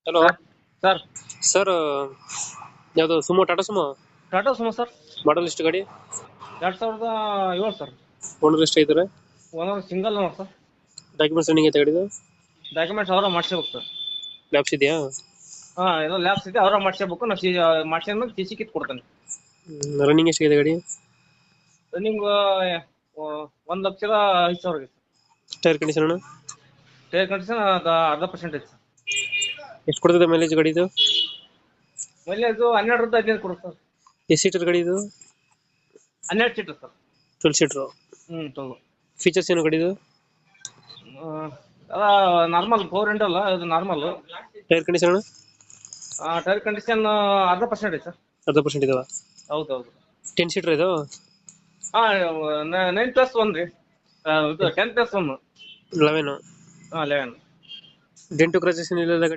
Hello sir sir sir. ಯಾವುದು Sumo, Tata Sumo Tata Sumo sir. Model ಎಷ್ಟು ಗಾಡಿ? 2007 ಸರ್. ಓನರ್ ಎಷ್ಟು ಐತಾರೆ? Owner single owner sir. Documents running ಐತೆ ಗಾಡಿದು? ಡಾಕ್ಯುಮೆಂಟ್ಸ್ ಅವರ ಮಾಡಿಸ್ಬೇಕು ಸರ್. ಲ್ಯಾಬ್ಸ್ ಇದೆಯಾ? ಏನೋ ಲ್ಯಾಬ್ಸ್ ಇದೆ, ಅವರ ಮಾಡಿಸ್ಬೇಕು. ನಾವು ಮಾಡಿಸಿದ ಟಿ ಸಿ ಕಿತ್ ಕೊಡ್ತೇನೆ. ರನ್ನಿಂಗ್ ಎಷ್ಟಿದೆ ಗಾಡಿ? ರನ್ನಿಂಗ್ 1,05,000 ಇದೆ tyre condition? Sir. Tyre condition ಅರ್ಧ% ಐತೆ ಸರ್. ಎಷ್ಟು ಕೊಡ್ತದೆ ಮೈಲೇಜ್ ಗಾಡಿದು? ಮೈಲೇಜ್ 12ರಿಂದ 15 ಕೊಡುತ್ತೆ ಸರ್. ಎಷ್ಟು ಸೀಟರ್ ಗಾಡಿ ಇದು? 12 ಸೀಟರ್ ಸರ್. 12 ಸೀಟರ್. ಹೌದು. ಫೀಚರ್ಸ್ ಏನು ಗಾಡಿದು? ನಾರ್ಮಲ್ 4 ಅಲ್ಲ, ಇದು normal. Tyre condition? Tyre condition ಅರ್ಧ% ಐತೆ ಸರ್. ಅರ್ಧ% ಇದಾವ? ಹೌದೌದು. 10 ಸೀಟರ್ ಇದು? 9+1 ರೀ. ಇದು 10+1. 11. 11. ಡೆಂಟು ಕ್ರಚಸ್ ಏನಿಲ್ಲ ಗಾಡಿ?